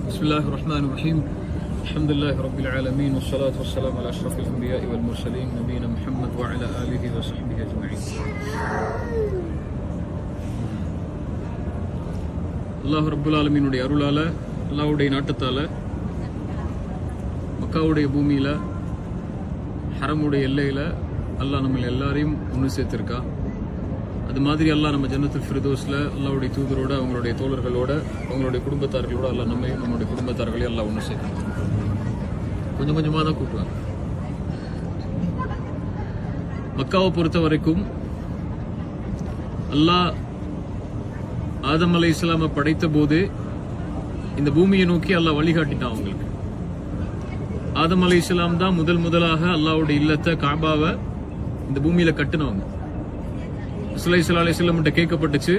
بسم الله الرحمن الرحيم الحمد لله رب العالمين والصلاة والسلام على أشرف الأنبياء والمرسلين نبينا محمد وعلى آله وصحبه أجمعين. அல்லாஹ் ரப்புல் ஆலமீனுடைய அருளால அல்லாஹ்வுடைய நாட்டத்தால மக்காவுடைய பூமியில ஹரமுடைய எல்லையில அல்லாஹ் நம்ம எல்லாரையும் ஒன்று சேர்த்திருக்கான். அது மாதிரி அல்லாஹ் நம்ம ஜன்னத்துல் ஃபிர்தௌஸ்ல அல்லாஹ்வுடைய தூதரோட அவங்களுடைய தோழர்களோட அவங்களுடைய குடும்பத்தார்களோட அல்லாஹ் நம்மையும் நம்மளுடைய குடும்பத்தார்களையும் அல்லாஹ் ஒன்று சேர்க்கணும். கொஞ்சம் கொஞ்சமாக தான் கூப்பிடுவாங்க. மக்காவை பொறுத்த வரைக்கும் அல்லாஹ் ஆதம் அலைஹிஸ்ஸலாமை படைத்த போது இந்த பூமியை நோக்கி அல்லாஹ் வழிகாட்டிட்டான் அவங்களுக்கு. ஆதம் அலைஹிஸ்ஸலாம் தான் முதலாக அல்லாஹ்வுடைய இல்லத்தை காபாவை இந்த பூமியில கட்டினவங்க. ரசூலுல்லாஹி ஸல்லல்லாஹு அலைஹி வஸல்லம் கிட்ட கேட்கப்பட்டுச்சு,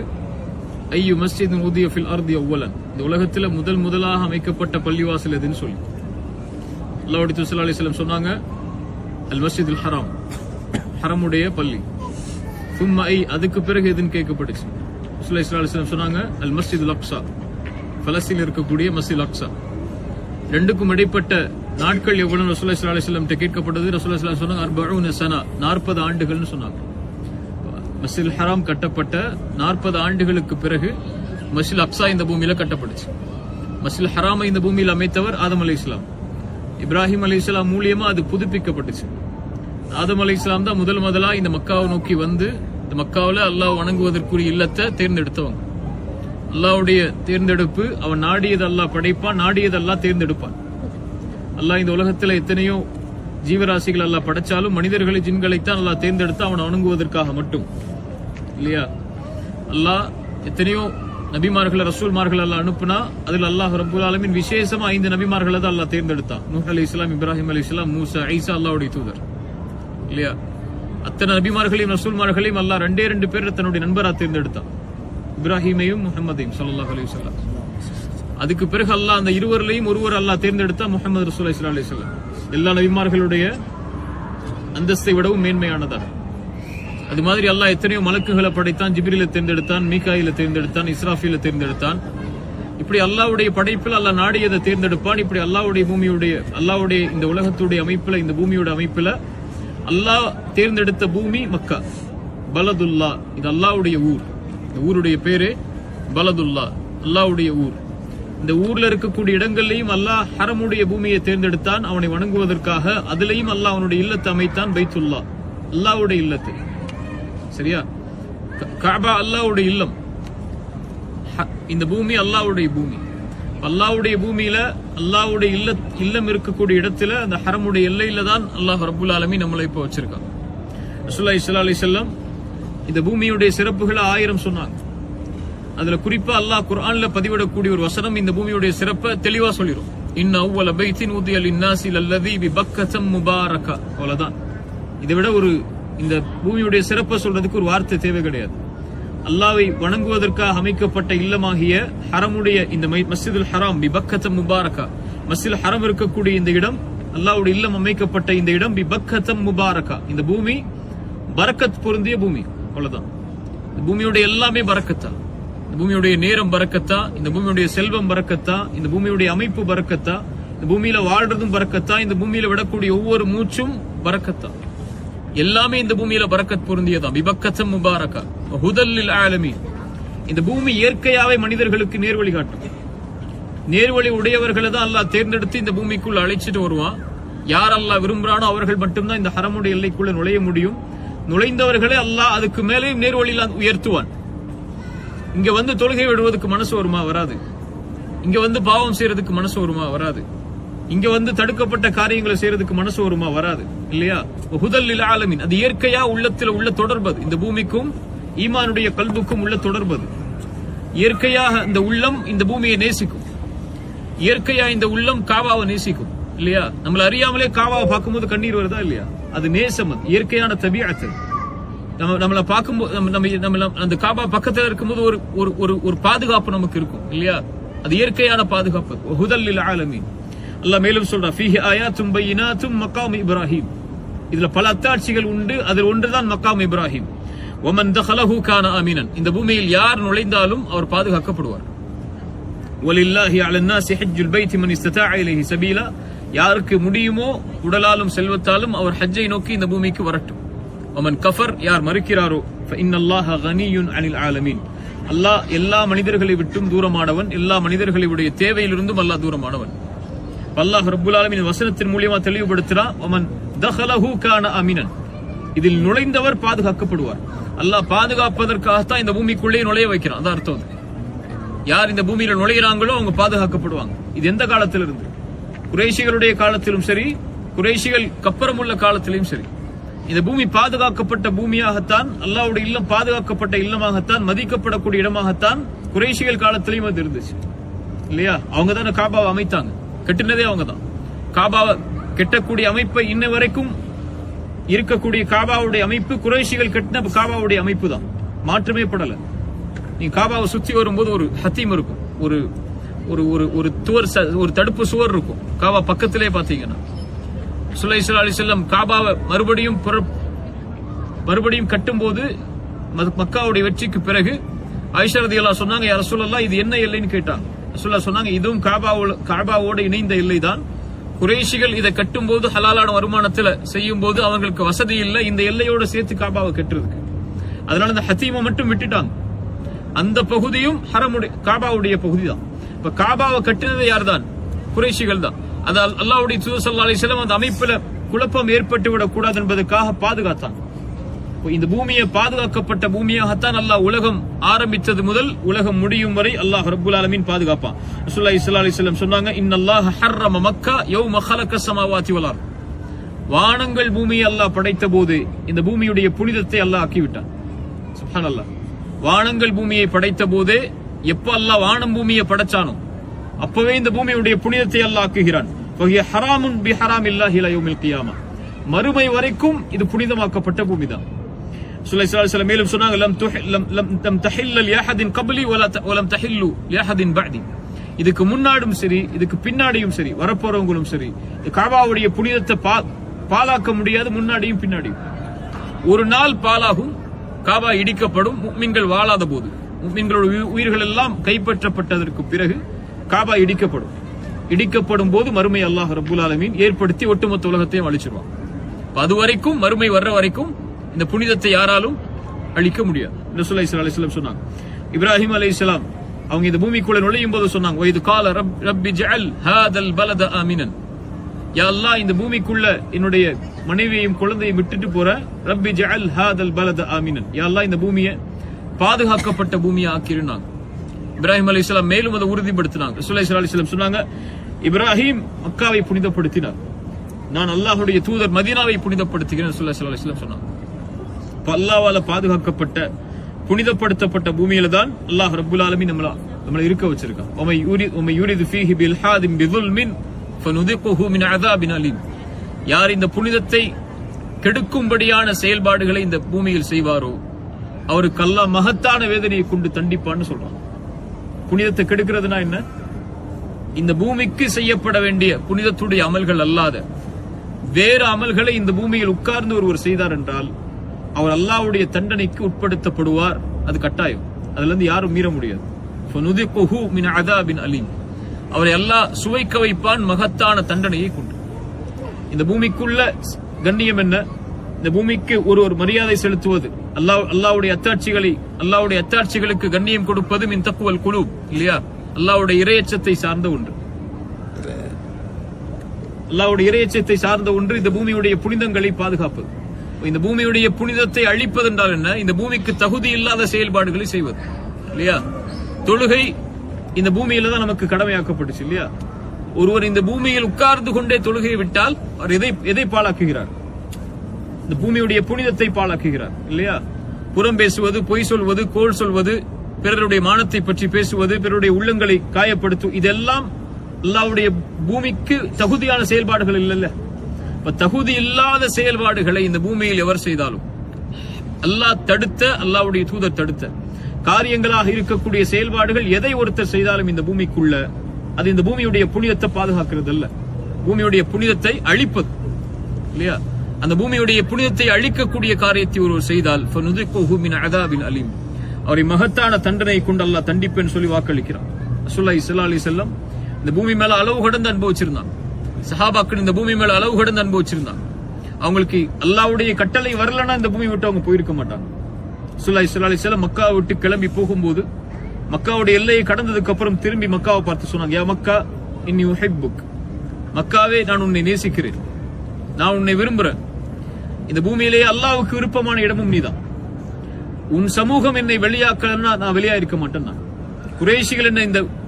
ஐயு மஸ்ஜிதுன் உதிய ஃபில் அர்தி அவ்வலன், இந்த உலகத்துல முதலாக அமைக்கப்பட்ட பள்ளிவாசல் எதுன்னு சொல்லி அல்லாஹ்வுடைய தூதர் ஸல்லல்லாஹு அலைஹி வஸல்லம் சொன்னாங்க, அல் மஸ்ஜிதுல் ஹராம், ஹரமுடைய பள்ளி. சும்மா அதுக்கு பிறகு எதுன்னு கேட்கப்பட்டுச்சு. ரசூலுல்லாஹி ஸல்லல்லாஹு அலைஹி வஸல்லம் சொன்னாங்க, அல் மஸ்ஜிதுல் அக்ஸா, பலஸ்தீனில் இருக்கக்கூடிய மஸ்ஜித் அக்ஸா. ரெண்டுக்கும் இடைப்பட்ட நாட்கள் எவ்வளவு ரசூலுல்லாஹி ஸல்லல்லாஹு அலைஹி வஸல்லம் கேட்கப்பட்டது. ரசூலுல்லாஹி ஸல்லல்லாஹு அலைஹி வஸல்லம் சொன்னாங்க 40 சனா, 40 ஆண்டுகள்னு சொன்னாங்க. மஸ்ஜிதுல் ஹராம் கட்டப்பட்ட 40 ஆண்டுகளுக்கு பிறகு மஸ்ஜிதுல் அக்ஸா இந்த பூமியில கட்டப்பட்டுச்சு. மஸ்ஜிதுல் ஹராமை இந்த பூமியில் அமைத்தவர் ஆதம் அலைஹிஸ்ஸலாம். இப்ராஹிம் அலைஹிஸ்ஸலாம் மூலியமா அது புதுப்பிக்கப்பட்டுச்சு. ஆதம் அலைஹிஸ்ஸலாம் தான் முதலா இந்த மக்காவை நோக்கி வந்து இந்த மக்காவில் அல்லாஹ் வணங்குவதற்குரிய இல்லத்தை தேர்ந்தெடுத்தவங்க. அல்லாஹ்வுடைய தேர்ந்தெடுப்பு, அவன் நாடியது அல்லாஹ் படைப்பான், நாடியது அல்லாஹ் தேர்ந்தெடுப்பான். அல்லாஹ் இந்த உலகத்துல எத்தனையோ ஜீவராசிகள் அல்லாஹ் படைச்சாலும் மனிதர்களை ஜின்களைத்தான் அல்லாஹ் தேர்ந்தெடுத்து அவனை வணங்குவதற்காக மட்டும், இல்லையா? அல்லாஹ் எத்தனையோ நபிமார்களை ரசூல்மார்கள் அல்லாஹ் அனுப்புனா அதில் அல்லாஹ் ரப்புல் ஆலமீன் விசேஷமா 5 நபிமார்களை தான் அல்லாஹ் தேர்ந்தெடுத்தான். நூஹ் அலைஹிஸ்ஸலாம், இப்ராஹிம் அலைஹிஸ்ஸலாம், மூசா, ஈசா அல்லாஹ்வுடைய தூதர், இல்லையா? அத்தனை நபிமார்களையும் ரசூல்மார்களையும் அல்லாஹ் 2 பேர் தன்னுடைய நண்பரா தேர்ந்தெடுத்தான், இப்ராஹிமையும் முஹம்மதையும் ஸல்லல்லாஹு அலைஹி வஸல்லம். அதுக்கு பிறகு அல்லாஹ் அந்த இருவரையும் ஒருவர் அல்லாஹ் தேர்ந்தெடுத்தா முஹம்மது ரசூலுல்லாஹி ஸல்லல்லாஹு அலைஹி வஸல்லம். எல்லா நபிமார்களுடைய அந்தஸ்தை விடவும் மேன்மையானதாக. அது மாதிரி அல்லாஹ் எத்தனையோ மலக்குகளை படைத்தான். ஜிப்ரீலை தேர்ந்தெடுத்தான், மீகாயிலை தேர்ந்தெடுத்தான், இஸ்ராஃபீலை தேர்ந்தெடுத்தான். இப்படி அல்லாஹ்வுடைய படைப்பில் அல்லாஹ் நாடியதை தேர்ந்தெடுப்பான். இப்படி அல்லாஹ்வுடைய இந்த உலகத்துடைய அமைப்புல, இந்த பூமியோட அமைப்புல அல்லாஹ் தேர்ந்தெடுத்த பூமி மக்கா, பலதுல்லா. இது அல்லாஹ்வுடைய ஊர். இந்த ஊருடைய பேரு பலதுல்லா, அல்லாஹ்வுடைய ஊர். இந்த ஊர்ல இருக்கக்கூடிய இடங்கள்லையும் அல்லாஹ் ஹரமுடைய பூமியை தேர்ந்தெடுத்தான் அவனை வணங்குவதற்காக. அதுலயும் அல்லாஹ் அவனுடைய இல்லத்தை அமைத்தான், பைத்துல்லா, அல்லாஹ்வுடைய இல்லத்தை. சரியா? காபா அல்லாஹ்வுடைய இல்லம், இந்த பூமி அல்லாஹ்வுடைய பூமி. அல்லாஹ்வுடைய பூமியில அல்லாஹ்வுடைய இல்லம் இருக்கக்கூடிய இடத்துல அந்த ஹரமுடைய எல்லையில தான் அல்லாஹ் ரப்புல் ஆலமீன் நம்மளை இப்ப வச்சிருக்கான். ரசூலுல்லாஹி ஸல்லல்லாஹு அலைஹி வஸல்லம் இந்த பூமியுடைய சிறப்புகளை 1000 சொன்னாங்க. அதுல குறிப்பா அல்லாஹ் குர்ஆன்ல பதிவிடக்கூடிய ஒரு வசனம் இந்த பூமியுடைய சிறப்பை தெளிவா சொல்லிரும். இன்ன அவ்வல பைத்தின் உதிய லின்னாஸி லல்லதி பிபக்கத்தம் முபாரகா. அவ்வளவுதான். இதை விட ஒரு இந்த பூமியுடைய சிறப்பை சொல்றதுக்கு ஒரு வார்த்தை தேவை கிடையாது. அல்லாஹ்வை வணங்குவதற்காக அமைக்கப்பட்ட இல்லமாகிய ஹரமுடைய இந்த மஸ்ஜிதுல் ஹராம் பிபக்கத்தம் முபாரகா, மஸ்ஜிதுல் ஹரம் இருக்கக்கூடிய இந்த இடம், அல்லாஹ்வுடைய இல்லம் அமைக்கப்பட்ட இந்த இடம் பிபக்கத்தம் முபாரகா. இந்த பூமி பரக்கத் பொருந்திய பூமி. அவ்வளவுதான். இந்த பூமியுடைய எல்லாமே பரக்கத்தா. இந்த பூமியுடைய நேரம் பரக்கத்தா, இந்த பூமியுடைய செல்வம் பரக்கத்தா, இந்த பூமியுடைய அமைப்பு பரக்கத்தா, இந்த பூமியில வாழ்றதும் பரக்கத்தா, இந்த பூமியில விடக்கூடிய ஒவ்வொரு மூச்சும் பரக்கத்தா. எல்லாமே இந்த பூமியில பரக்கத் பொருந்தியதா. பிபக்கத்தம் முபாரகா ஹுதல் லில் ஆலமீன். இந்த பூமி இயற்கையாவே மனிதர்களுக்கு நேர்வழி காட்டும். நேர்வழி உடையவர்களை தான் அல்லாஹ் தேர்ந்தெடுத்து இந்த பூமிக்குள்ள அழைச்சிட்டு வருவான். யார் அல்லாஹ் விரும்புறானோ அவர்கள் மட்டும்தான் இந்த ஹரமுடைய எல்லைக்குள்ள நுழைய முடியும். நுழைந்தவர்களே அல்லாஹ் அதுக்கு மேலேயும் நேர்வழியில உயர்த்துவான். இங்க வந்து தொழுகை விடுவதற்கு மனசு வருமா? வராது. இங்க வந்து பாவம் செய்யறதுக்கு மனசு வருமா? வராது. இங்க வந்து தடுக்கப்பட்ட காரியங்களை செய்யறதுக்கு மனசு வருமா? வராது, இல்லையா? ஹுதல் லில் ஆலமீன். அது இயற்கையா உள்ளத்துல உள்ள தொடர்பது. இந்த பூமிக்கும் ஈமானுடைய கல்புக்கும் உள்ள தொடர்பது. இயற்கையாக இந்த உள்ளம் இந்த பூமியை நேசிக்கும். இயற்கையா இந்த உள்ளம் காபாவை நேசிக்கும், இல்லையா? நம்மள அறியாமலே காபாவை பார்க்கும்போது கண்ணீர் வருதா இல்லையா? அது நேசம், அது இயற்கையான தபீஅத். நம்மள பார்க்கும்போது நம்ம அந்த காபா பக்கத்துல இருக்கும்போது ஒரு பாதுகாப்பு நமக்கு இருக்கும், இல்லையா? அது இயற்கையான பாதுகாப்பு. ஹுதல் லில் ஆலமீன். அல்லாஹ் மேலும் சொல்றான், ஃபீஹி ஆயாத்தும் பையினாத்தும் மகாம் இப்ராஹிம். இதுல பல அத்தாட்சிகள் உண்டு. அதில் ஒன்றுதான் மகாம் இப்ராஹிம். வமன் தஹலஹு கான ஆமினன். இந்த பூமியில் யார் நுழைந்தாலும் அவர் பாதுகாக்கப்படுவார். வலில்லாஹி அலன்னாஸி ஹஜ்ஜுல் பைத்தி மன் இஸ்ததாஅ இலைஹி சபீலா, யாருக்கு முடியுமோ உடலாலும் செல்வத்தாலும் அவர் ஹஜ்ஜை நோக்கி இந்த பூமிக்கு வரட்டும். வமன் கஃபர், யார் மறுக்கிறாரோ ஃபஇன்னல்லாஹ கனியுன் அனில் ஆலமீன், அல்லாஹ் எல்லா மனிதர்களை விட்டும் தூரமானவன், எல்லா மனிதர்களுடைய தேவையிலிருந்தும் அல்லாஹ் தூரமானவன். அல்லாஹ் ரப்புல் ஆலமீன் வசனத்தின் மூலமா தெளிவுபடுத்துறான், வமன் தஹலஹு கான அமினன், இதில் நுழைந்தவர் பாதுகாக்கப்படுவார். அல்லாஹ் பாதுகாப்பதற்காகத்தான் இந்த பூமிக்குள்ளே நுழைய வைக்கிறான். அதான் அர்த்தம். யார் இந்த பூமியில நுழைகிறாங்களோ அவங்க பாதுகாக்கப்படுவாங்க. இது எந்த காலத்திலிருந்து? குறைஷிகளுடைய காலத்திலும் சரி, குறைஷிகளுக்கு அப்புறம் உள்ள காலத்திலும் சரி, இந்த பூமி பாதுகாக்கப்பட்ட பூமியாகத்தான், அல்லாஹ்வுடைய இல்லம் பாதுகாக்கப்பட்ட இல்லமாகத்தான், மதிக்கப்படக்கூடிய இடமாகத்தான் குறைஷிகள் காலத்திலையும் அது இருந்துச்சு இல்லையா? அவங்க தான் காபாவை அமைத்தாங்க, கட்டினதே அவங்க தான். காபாவை கெட்டக்கூடிய அமைப்பை இன்ன வரைக்கும் இருக்கக்கூடிய காபாவுடைய அமைப்பு குறைஷிகள் கட்டின காபாவுடைய அமைப்பு தான், மாற்றமே படல. நீ காபாவை சுத்தி வரும்போது ஒரு ஹத்தீம் இருக்கும், ஒரு ஒரு ஒரு ஒரு தடுப்பு சுவர் இருக்கும் காபா பக்கத்திலே பாத்தீங்கன்னா. ரசூலுல்லாஹி ஸல்லல்லாஹு அலைஹி வஸல்லம் காபாவை மறுபடியும் கட்டும் போது மக்காவுடைய வெற்றிக்கு பிறகு ஆயிஷா ரலியல்லாஹு சொன்னாங்க, யா ரசூலல்லாஹ் இது என்ன எல்லைன்னு கேட்டாங்க. ரசூலுல்லாஹ் சொன்னாங்க, இதுவும் காபாவோட இணைந்த எல்லைதான். குறைஷிகள் இதை கட்டும் போது ஹலாலான வருமானத்துல செய்யும் போது அவங்களுக்கு வசதி இல்லை இந்த எல்லையோட சேர்த்து காபாவை கட்டுறதுக்கு. அதனால இந்த ஹத்தீமை மட்டும் விட்டுட்டாங்க. அந்த பகுதியும் காபாவுடைய பகுதி தான். இப்ப காபாவை கட்டினது யார் தான்? குறைஷிகள் தான். அது அல்லாஹ்வுடைய தூதர் ஸல்லல்லாஹு அலைஹி வஸல்லம் அந்த அமைப்புல குழப்பம் ஏற்பட்டு விடக் கூடாது என்பதற்காக பாதுகாத்தான். இந்த பூமியை பாதுகாக்கப்பட்ட பூமியாகத்தான் அல்லாஹ் உலகம் ஆரம்பித்தது முதல் உலகம் முடியும் வரை அல்லாஹ் ரப்புல் ஆலமீன் பாதுகாப்பான். ரசூலுல்லாஹி ஸல்லல்லாஹு அலைஹி வஸல்லம் சொன்னாங்க, இன்னல்லாஹ ஹர்ரம மக்கா யௌம ஹலகஸ் ஸமாவாதி வல் அர்த், வானங்கள் பூமியை அல்லாஹ் படைத்த போது இந்த பூமியுடைய புனிதத்தை அல்லாஹ் ஆக்கிவிட்டான். சுப்ஹானல்லாஹ். வானங்கள் பூமியை படைத்த போதே, எப்ப அல்லாஹ் வானம் பூமியை படைச்சானோ அப்பவே இந்த பூமியுடைய புனிதத்தை அல்லாஹ் ஆக்குகிறான். ஃபஹிய ஹராமுன் பிஹராமில்லாஹி இலா யௌமில் கியாமா, மறுமை வரைக்கும் இது புனிதமாக்கப்பட்ட பூமி தான். ஸல்லல்லாஹு அலைஹி வஸல்லம் மேலும் சொன்னாங்க, லம் தஹில்ல லிஅஹதின் கப்லி வலம் தஹில்லு லிஅஹதின் பஅதி, இதுக்கு முன்னாடும் சரி இதுக்கு பின்னாடியும் சரி வரப்போறவங்களும் சரி காபாவுடைய புனிதத்தை பாலாக்க முடியாது. முன்னாடியும் பின்னாடியும் ஒரு நாள் பாலாகும், காபா இடிக்கப்படும். முஃமின்கள் வாழாத போது, முஃமின்களுடைய உயிர்கள் எல்லாம் கைப்பற்றப்பட்டதற்கு பிறகு காபா இடிக்கப்படும் போது மறுமை அல்லாஹ் ரப்புல் ஆலமீன் ஏற்படுத்தி ஒட்டுமொத்த உலகத்தையும் அழிச்சிருவான். அதுவரைக்கும் மறுமை வர்ற வரைக்கும் இந்த புனிதத்தை யாராலும் அழிக்க முடியாது. ரசூலுல்லாஹி ஸல்லல்லாஹு அலைஹி வஸல்லம் சொன்னாங்க, இப்ராஹிம் அலைஹிஸ்ஸலாம் அவங்க இந்த பூமிக்குள்ள நுழையும் போது சொன்னாங்க, வைது கால ரப்பி ஜஅல் ஹாதல் பலத ஆமினன், யா அல்லாஹ் இந்த பூமிக்குள்ள என்னுடைய மனைவியையும் குழந்தையும் விட்டுட்டு போற, ரப்பி ஜஅல் ஹாதல் பலத ஆமினன், யா அல்லாஹ் இந்த பூமியை பாதுகாக்கப்பட்ட பூமியை ஆக்கிருந்தாங்க. இப்ராஹிம் அலைஹிஸ்ஸலாம் மேலும் அதை உறுதிப்படுத்தினாங்க. ரசூலுல்லாஹி ஸல்லல்லாஹு அலைஹி வஸல்லம் சொன்னாங்க, இப்ராஹிம் மக்காவை புனிதப்படுத்தினார், நான் அல்லாஹ்வுடைய தூதர் மதீனாவை புனிதப்படுத்துகிறேன். ரசூலுல்லாஹி ஸல்லல்லாஹு அலைஹி வஸல்லம் சொன்னாங்க. அல்லாஹ்வால பாதுகாக்கப்பட்ட புனிதப்படுத்தப்பட்ட பூமியில தான் அல்லாஹ் ரப்புல் ஆலமீன் நம்மள இருக்க வச்சிருக்கான். உமை யூரிது ஃபீஹி பில்ஹாதின் பிதுல்மின் ஃபனுதிகுஹு மின் அஸாபின் அலீம், யார் இந்த புனிதத்தை கெடுக்கும்படியான செயல்பாடுகளை இந்த பூமியில் செய்வாரோ அவருக்கு அல்லாஹ் மகத்தான வேதனையை கொண்டு தண்டிப்பான்னு சொல்றான். புனிதத்தை கெடுக்கிறதுனா என்ன? இந்த பூமிக்கு செய்யப்பட வேண்டிய புனிதத்துடைய அமல்கள் அல்லாத வேறு அமல்களை இந்த பூமியில் உட்கார்ந்து ஒருவர் செய்தார் என்றால் அவர் அல்லாஹ்வுடைய தண்டனைக்கு உட்படுத்தப்படுவார். அது கட்டாயம், அதுல இருந்து யாரும் மீற முடியாது. ஃபனுதிகுஹு மின் அஸாபின் அலீம், அவரை அல்லாஹ் சுவைக்க வைப்பான் மகத்தான தண்டனையை கொண்டு. இந்த பூமிக்குள்ள கண்ணியம் என்ன? இந்த பூமிக்கு ஒரு மரியாதை செலுத்துவது, அல்லாஹ்வுடைய அத்தாட்சிகளுக்கு கண்ணியம் கொடுப்பது மின் தக்வல் குலூப் இல்லையா? அல்லாஹ்வுடைய இறையச்சத்தை சார்ந்த ஒன்று. அல்லாஹ்வுடைய இறையச்சத்தை சார்ந்த ஒன்று இந்த பூமியுடைய புனிதங்களை பாதுகாப்பது. இந்த பூமியுடைய புனிதத்தை அழிப்பது என்றால் என்ன? இந்த பூமிக்கு தகுதி இல்லாத செயல்பாடுகளை செய்வது இல்லையா? தொழுகை இந்த பூமியில தான் நமக்கு கடமையாக்கப்பட்டுச்சு இல்லையா? ஒருவர் இந்த பூமியில் உட்கார்ந்து கொண்டே தொழுகையை விட்டால் அவர் எதை பாழாக்குகிறார்? இந்த பூமியுடைய புனிதத்தை பாழாக்குகிறார் இல்லையா? புறம் பேசுவது, பொய் சொல்வது, கோள் சொல்வது, பிறருடைய மானத்தை பற்றி பேசுவது, பிறருடைய உள்ளங்களை காயப்படுத்தும், இதெல்லாம் அல்லாஹ்வுடைய பூமிக்கு தகுதியான செயல்பாடுகள் இல்லல்ல. தகுதி இல்லாத செயல்பாடுகளை இந்த பூமியில் எவர் செய்தாலும் அல்லாஹ் தடுத்த, அல்லாஹ்வுடைய தூதர் தடுத்த காரியங்களாக இருக்கக்கூடிய செயல்பாடுகள் எதை ஒருத்தர் செய்தாலும் இந்த பூமிக்குள்ள அது இந்த பூமியுடைய புனிதத்தை பாதுகாக்கிறது அல்ல, பூமியுடைய புனிதத்தை அழிப்பது இல்லையா? அந்த பூமியுடைய புனிதத்தை அழிக்கக்கூடிய காரியத்தை ஒருவர் செய்தால் ஃபனுதிகுஹு மின் அஸாபின் அலீம், அவரை மகத்தான தண்டனை கொண்டு அல்லாஹ் தண்டிப்பேன்னு சொல்லி வாக்களிக்கிறான். ரசூலுல்லாஹி ஸல்லல்லாஹு அலைஹி வஸல்லம் இந்த பூமி மேல அளவு கடந்து அன்பு வச்சிருந்தாங்க. சஹாபாக்கள் இந்த பூமி மேல அளவு கடந்து அன்பு வச்சிருந்தாங்க. அவங்களுக்கு அல்லாஹ்வுடைய கட்டளை வரலன்னா இந்த பூமி விட்டு அவங்க போயிருக்க மாட்டாங்க. ரசூலுல்லாஹி ஸல்லல்லாஹு அலைஹி வஸல்லம் மக்கா விட்டு கிளம்பி போகும்போது மக்காவுடைய எல்லையை கடந்ததுக்கு அப்புறம் திரும்பி மக்காவை பார்த்து சொன்னாங்க, யா மக்கா இன்னி உஹிப்புக், மக்காவே நான் உன்னை நேசிக்கிறேன், நான் உன்னை விரும்புறேன். இந்த பூமியிலேயே அல்லாஹ்வுக்கு விருப்பமான இடமும் நீதான். உன் சமூகம் என்னை வெளியாக்கலன்னா நான் வெளியா இருக்க மாட்டேன். குறைஷிகள் என்ன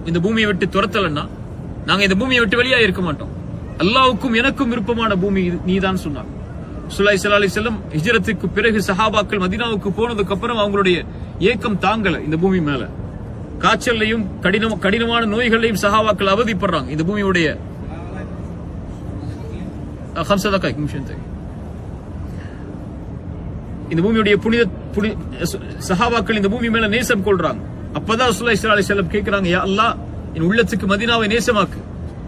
இந்த பூமியை விட்டு துரத்தலன்னா நாங்க இந்த பூமியை விட்டு வெளியா இருக்க மாட்டோம். அல்லாஹ்வுக்கும் எனக்கும் விருப்பமான பூமி நீதான் சொன்னாங்க. ரசூலுல்லாஹி ஸல்லல்லாஹு அலைஹி வஸல்லம் ஹிஜ்ரத்துக்கு பிறகு சஹாபாக்கள் மதீனாவுக்கு போனதுக்கு அப்புறம் அவங்களுடைய ஏக்கம் தாங்கல. இந்த பூமி மேல காய்ச்சலையும் கடினமான நோய்களையும் சஹாபாக்கள் அவதிப்படுறாங்க. இந்த பூமியுடைய இந்த பூமியுடைய புனித சஹாபாக்கள் இந்த பூமி மேல நேசம் கொள்றாங்க. அப்பதான் ரசூலுல்லாஹி ஸல்லல்லாஹு அலைஹி வஸல்லம் கேக்குறாங்க, யா அல்லாஹ் என் உள்ளத்துக்கு மதீனாவை நேசமாக்கு,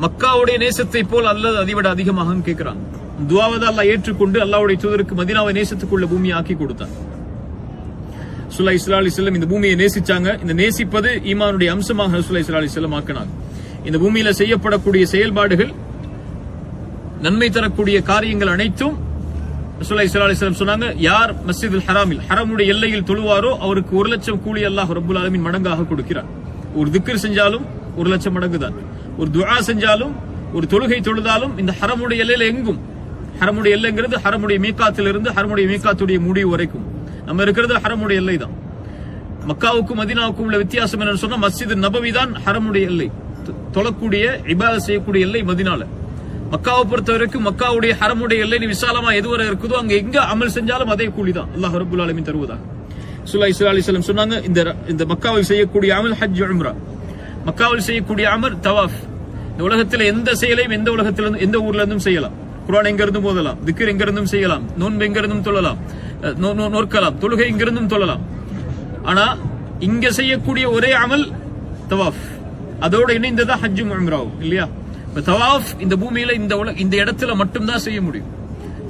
மக்காவுடைய நேசத்தை போல் அல்லது அதைவிட அதிகமாக கேட்கிறாங்க. துஆவை அல்லாஹ் ஏற்றுக்கொண்டு அல்லாஹ்வுடைய தூதருக்கு மதீனாவை நேசத்துக்குள்ள பூமியை ஆக்கி கொடுத்தார். ரசூலுல்லாஹி ஸல்லல்லாஹு அலைஹி வஸல்லம் இந்த பூமியை நேசிச்சாங்க. இந்த நேசிப்பது ஈமானுடைய அம்சமாக ரசூலுல்லாஹி ஸல்லல்லாஹு அலைஹி வஸல்லம் ஆக்கினாங்க. இந்த பூமியில செய்யப்படக்கூடிய செயல்பாடுகள், நன்மை தரக்கூடிய காரியங்கள் அனைத்தும் ரசூலுல்லாஹி ஸல்லல்லாஹு அலைஹி வஸல்லம் சொன்னாங்க, யார் மஸ்ஜிதுல் ஹராமில் ஹரமுடைய எல்லையில் தொழுவாரோ அவருக்கு 1,00,000 கூலி அல்லாஹ் ரப்பல் ஆலமீன் மடங்காக கொடுக்கிறார். ஒரு திக்ர் செஞ்சாலும் 1,00,000 மடங்கு தான். ஒரு துஆ செஞ்சாலும் ஒரு தொழுகை தொழுதாலும் இந்த ஹரமுடைய எல்லையில எங்கும், ஹரமுடைய எல்லைங்கிறது ஹரமுடைய மீகாத்திலிருந்து ஹரமுடைய மீகாத்துடைய முடிவு வரைக்கும் நம்ம இருக்கிறது ஹரமுடைய எல்லை தான். மக்காவுக்கும் மதீனாவுக்கும் உள்ள வித்தியாசம் என்னன்னு சொன்னா, மஸ்ஜித் நபவி தான் ஹரமுடைய எல்லை, தொழக்கூடிய இபாதத் செய்யக்கூடிய எல்லை மதீனால. மக்காவை பொறுத்த வரைக்கும் மக்காவுடைய ஹரமுடைய எல்லை விசாலமா எதுவரை இருக்குதோ அங்க எங்க அமல் செஞ்சாலும் அதே கூலி தான் அல்லாஹ் ரப்பல் ஆலமீன் தருவதாக. ரசூலுல்லாஹி ஸல்லல்லாஹு அலைஹி வஸல்லம் சொன்னாங்க, இந்த மக்காவில் செய்யக்கூடிய அமல் ஹஜ் உம்ரா, மக்காவில் செய்யக்கூடிய அமல் தவாஃப். இந்த உலகத்தில் எந்த செயலையும் எந்த உலகத்திலிருந்து எந்த ஊர்ல இருந்தும் செய்யலாம். குர்ஆன் எங்க இருந்தும் ஓதலாம், திக்ர் எங்க இருந்தும் செய்யலாம், நோன்பு எங்க இருந்தும் தொழலாம், நோக்கலாம், தொழுகை எங்க இருந்தும் தொழலாம். ஆனா இங்க செய்யக்கூடிய ஒரே அமல் தவாஃப், அதோட இணைந்ததா ஹஜ்ஜும் உம்ராவும் இல்லையா? தவாஃப் இந்த பூமியில இந்த இடத்துல மட்டும்தான் செய்ய முடியும்.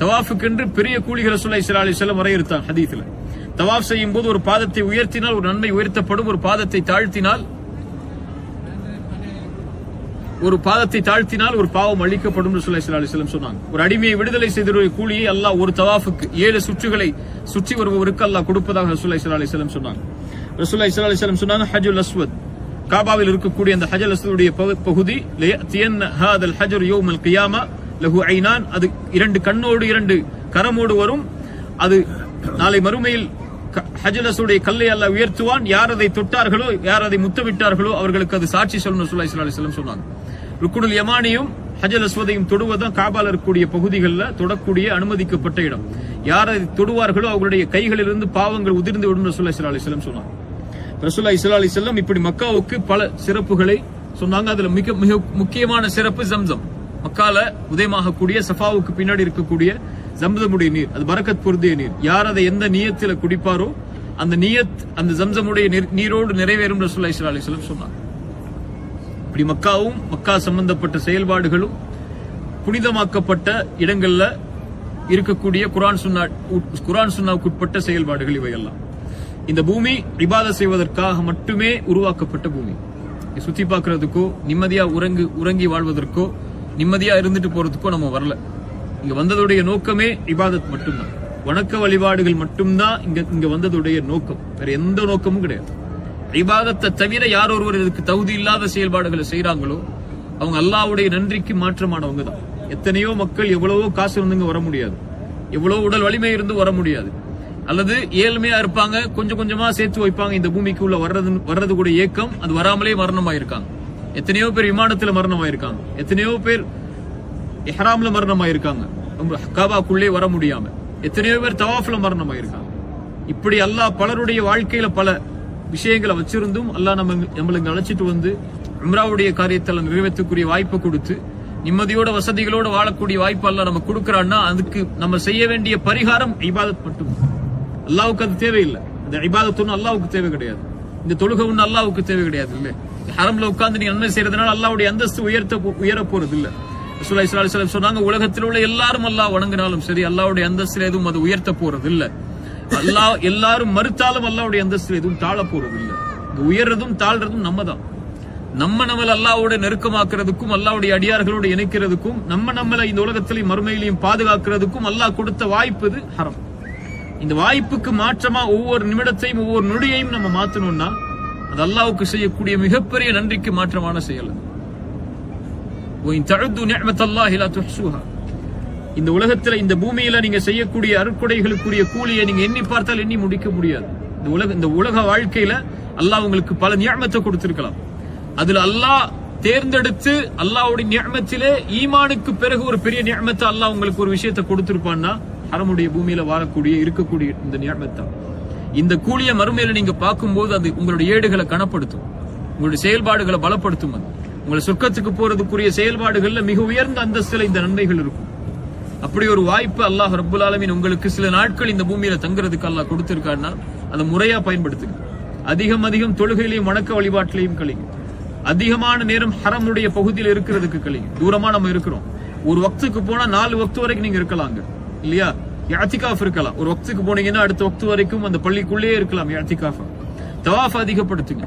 தவாஃபுக்கு என்று பெரிய கூலிகள் ரசூலுல்லாஹி ஸல்லல்லாஹு அலைஹி வஸல்லம் வரையறுத்தார் ஹதீஸ்ல. தவாஃப் செய்யும் போது ஒரு பாதத்தை உயர்த்தினால் ஒரு நன்மை உயர்த்தப்படும், ஒரு பாதத்தை தாழ்த்தினால் ஒரு பாவம் அளிக்கப்படும் ரசூலுல்லாஹி ஸல்லல்லாஹு அலைஹி வஸல்லம் சொன்னாங்க. ஒரு அடிமையை விடுதலை செய்த கூலியை அல்லாஹ் ஒரு தவாஃபுக்கு 7 சுற்றுகளை சுற்றி வருபவருக்கு அல்லாஹ் கொடுப்பதாக ரசூலுல்லாஹி ஸல்லல்லாஹு அலைஹி வஸல்லம் சொன்னாங்க. ரசூலுல்லாஹி ஸல்லல்லாஹு அலைஹி வஸல்லம் சொன்னாங்க, ஹஜ்ஜுல் அஸ்வத், காபாவில் இருக்கக்கூடிய அந்த ஹஜ்ஜுல் அஸ்வதுடைய பகுதி, லயத்தியன் ஹாதல் ஹஜ்ர் யௌமல் கியாமா லஹு ஐனான், அது 2 கண்ணோடு 2 கரமோடு வரும். அது நாளை மறுமையில் ஹஜ்ஜுல் அஸ்வதுடைய கல்லை அல்லாஹ் உயர்த்துவான். யார் அதை தொட்டார்களோ, யார் அதை முத்தமிட்டார்களோ அவர்களுக்கு அது சாட்சி சொல்லும் ரசூலுல்லாஹி ஸல்லல்லாஹு அலைஹி வஸல்லம் சொன்னாங்க. ருக்குனுல் யமானியும் ஹஜ்ஜுல் அஸ்வதையும் தொடுவதுதான் காபால இருக்கக்கூடிய பகுதிகளில் தொடக்கூடிய அனுமதிக்கப்பட்ட இடம். யார் அதை தொடுவார்களோ அவர்களுடைய கைகளிலிருந்து பாவங்கள் உதிர்ந்து விடும் ரசூலுல்லாஹி ஸல்லல்லாஹு அலைஹி வஸல்லம் சொன்னாங்க. ரசூலுல்லாஹி ஸல்லல்லாஹு அலைஹி வஸல்லம் இப்படி மக்காவுக்கு பல சிறப்புகளை சொன்னாங்க. அதுல மிக மிக முக்கியமான சிறப்பு ஜம்சம். மக்கால உதயமாகக்கூடிய சஃபாவுக்கு பின்னாடி இருக்கக்கூடிய ஜம்சமுடைய நீர், அது பரக்கத் பொருந்திய நீர். யார் அதை எந்த நியத்தில குடிப்பாரோ அந்த நியத் அந்த ஜம்சமுடைய நீரோடு நிறைவேறும் ரசூலுல்லாஹி ஸல்லல்லாஹு அலைஹி வஸல்லம் சொன்னாங்க. இப்படி மக்காவும் மக்கா சம்பந்தப்பட்ட செயல்பாடுகளும் புனிதமாக்கப்பட்ட இடங்கள்ல இருக்கக்கூடிய குர்ஆன் சுன்னாவுக்கு உட்பட்ட செயல்பாடுகள் இவையெல்லாம். இந்த பூமி இபாதத் செய்வதற்காக மட்டுமே உருவாக்கப்பட்ட பூமி. சுத்தி பார்க்கறதுக்கோ நிம்மதியா உறங்கி வாழ்வதற்கோ நிம்மதியா இருந்துட்டு போறதுக்கோ நம்ம வரல. இங்க வந்ததுடைய நோக்கமே இபாதத் மட்டும்தான், வணக்க வழிபாடுகள் மட்டும்தான் இங்க வந்ததுடைய நோக்கம். வேற எந்த நோக்கமும் கிடையாது. இபாதத்தை தவிர யார் ஒருவர் இதுக்கு தகுதி இல்லாத செயல்பாடுகளை செய்யறாங்களோ அவங்க அல்லாஹ்வுடைய நன்றிக்கு மாற்றமானவங்க தான். எத்தனையோ மக்கள் எவ்வளவோ காசு இருந்துங்க வர முடியாது, எவ்வளவு உடல் வலிமை இருந்து வர முடியாது, அல்லது ஏழ்மையா இருப்பாங்க, கொஞ்சம் கொஞ்சமா சேர்த்து வைப்பாங்க. இந்த பூமிக்கு உள்ள வர்றது கூட ஏக்கம், அது வராமலே மரணமாயிருக்காங்க. எத்தனையோ பேர் விமானத்துல மரணமாயிருக்காங்க, எத்தனையோ பேர் இஹ்ராம்ல மரணமாயிருக்காங்க, காபாக்குள்ளே வர முடியாம, எத்தனையோ பேர் தவாஃப்ல மரணமாயிருக்காங்க. இப்படி அல்லாஹ் பலருடைய வாழ்க்கையில பல விஷயங்களை வச்சிருந்தும் அல்லாஹ் நம்மளுக்கு அழைச்சிட்டு வந்து உம்ராவுடைய காரியத்தில் நிறைவேற்றக்கூடிய வாய்ப்பை கொடுத்து நிம்மதியோட வசதிகளோட வாழக்கூடிய வாய்ப்பு அல்லாஹ் நம்ம கொடுக்கறான்னா அதுக்கு நம்ம செய்ய வேண்டிய பரிகாரம் இபாதத் மட்டும். அல்லாஹ்வுக்கு அது தேவையில்லை. இந்த இபாதத் ஒன்னும் அல்லாஹ்வுக்கு தேவை கிடையாது. இந்த தொழுகை ஒன்னும் அல்லாஹ்வுக்கு தேவை கிடையாது. இல்ல ஹரம்ல உட்கார்ந்து நீங்க நன்மை செய்யறதுனால அல்லாஹ்வுடைய அந்தஸ்து உயர போறது இல்ல. ரசூலுல்லாஹி ஸல்லல்லாஹு அலைஹி வஸல்லம் சொன்னாங்க, உலகத்தில் உள்ள எல்லாரும் அல்லாஹ் வணங்கினாலும் சரி அல்லாஹ்வுடைய அந்தஸ்து எதுவும் அது உயர்த்த போறது இல்ல. அல்லாஹ் எல்லாரும் மறுத்தாலும் அல்லாஹ்வுடைய அந்தஸ்து எதுவும் தாழ போறது இல்ல. உயர்றதும் தாழ்றதும் நம்ம தான். நம்மள அல்லாஹ்வோட நெருக்கமாக்குறதுக்கும் அல்லாஹ்வுடைய அடியார்களோடு இணைக்கிறதுக்கும் நம்மள இந்த உலகத்திலையும் மறுமையிலையும் பாதுகாக்கிறதுக்கும் அல்லாஹ் கொடுத்த வாய்ப்பு இது ஹரம். இந்த வாய்ப்புக்கு மாற்றமா ஒவ்வொரு நிமிடத்தையும் ஒவ்வொரு நொடியையும் நம்ம மாத்தணும்னா அது அல்லாஹ்வுக்கு செய்யக்கூடிய மிகப்பெரிய நன்றிக்கு மாற்றமான செயல். இந்த உலகத்துல இந்த பூமியில நீங்க செய்யக்கூடிய அருட்கொடைகளுக்குரிய கூலியை நீங்க எண்ணி பார்த்தால் எண்ணி முடிக்க முடியாது. இந்த உலக வாழ்க்கையில அல்லாஹ் உங்களுக்கு பல நியமத்தை கொடுத்திருக்கலாம். அதுல அல்லாஹ் தேர்ந்தெடுத்து அல்லாஹ்வுடைய நியமத்திலே ஈமானுக்கு பிறகு ஒரு பெரிய நியமத்தை அல்லாஹ் உங்களுக்கு ஒரு விஷயத்தை கொடுத்திருப்பான்னா ஹரமுடைய பூமியில வாழக்கூடிய இருக்கக்கூடிய இந்த நியமத்தை, இந்த கூலிய மறுமையில நீங்க பார்க்கும்போது அது உங்களுடைய ஏடுகளை கனப்படுத்தும், உங்களுடைய செயல்பாடுகளை பலப்படுத்தும். அது உங்களை சொர்க்கத்துக்கு போறதுக்குரிய செயல்பாடுகள்ல மிக உயர்ந்த அந்தஸ்துல இந்த நன்மைகள் இருக்கும். அப்படி ஒரு வாய்ப்பு அல்லாஹ் ரப்புல் ஆலமீன் உங்களுக்கு சில நாட்கள் இந்த பூமியில தங்குறதுக்கு அல்லாஹ் கொடுத்திருக்காருன்னா அதை முறையா பயன்படுத்துங்க. அதிகம் தொழுகையிலையும் வணக்க வழிபாட்டிலையும் கழிங்க. அதிகமான நேரம் ஹரமுடைய பகுதியில் இருக்கிறதுக்கு கழிங்க. தூரமா நம்ம இருக்கிறோம். ஒரு வக்துக்கு போனா 4 வக்து வரைக்கும் நீங்க இருக்கலாங்க இல்லையா? இஅ்திகாஃப் இருக்கலாம். ஒரு வக்துக்கு போனீங்கன்னா அடுத்த வக்து வரைக்கும் அந்த பள்ளிக்குள்ளே இருக்கலாம். இஅ்திகாஃப். தவாஃப் அதிகப்படுத்துங்க.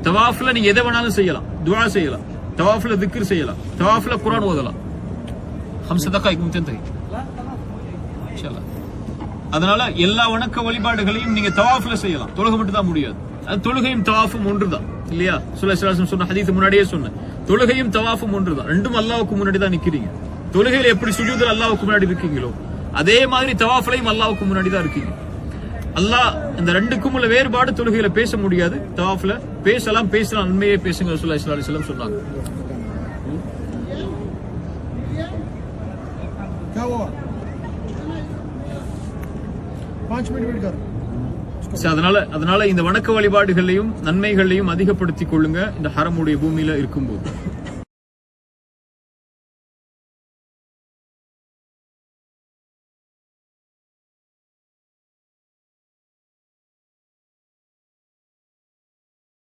தவாஃப்ல நீங்க எதை வேணாலும் செய்யலாம். துஆ செய்யலாம், தவாஃப்ல திக்ர் செய்யலாம், தவாஃப்ல குர்ஆன் ஓதலாம். 5 دقائق முன்தந்தை இன்ஷாஅல்லாஹ். அதனால எல்லா வணக்க வழிபாடுகளையும் நீங்க தவாஃப்ல செய்யலாம். தொழுகை மட்டும் தான் முடியாது. அது தொழுகையும் தவாஃபும் ஒன்றுதான் இல்லையா? ஸல்லல்லாஹு அலைஹி வஸல்லம் சொன்ன ஹதீஸ் முன்னாடியே சொன்னேன். தொழுகையும் தவாஃபும் ஒன்றுதான். ரெண்டும் அல்லாஹ்வுக்கு முன்னாடி தான் நிக்கிறீங்க. தொழுகையில எப்படி சுஜூதுல அல்லாஹ்வுக்கு முன்னாடி இருக்கீங்களோ அதே மாதிரி தவாஃப்லயும் அல்லாஹ்வுக்கு முன்னாடி தான் இருக்கீங்க. அல்லாஹ் இந்த ரெண்டுக்கும் உள்ள வேறுபாடு தொழுகையில பேச முடியாது. தவாஃப்ல பேசலாம், நன்மையே பேசுங்க ரசூலுல்லாஹி ஸல்லல்லாஹு அலைஹி வஸல்லம் சொன்னாங்க. அதனால இந்த வணக்க வழிபாடுகளையும் நன்மைகளையும் அதிகப்படுத்திக் கொள்ளுங்க இந்த ஹரமுடைய பூமியில இருக்கும்போது.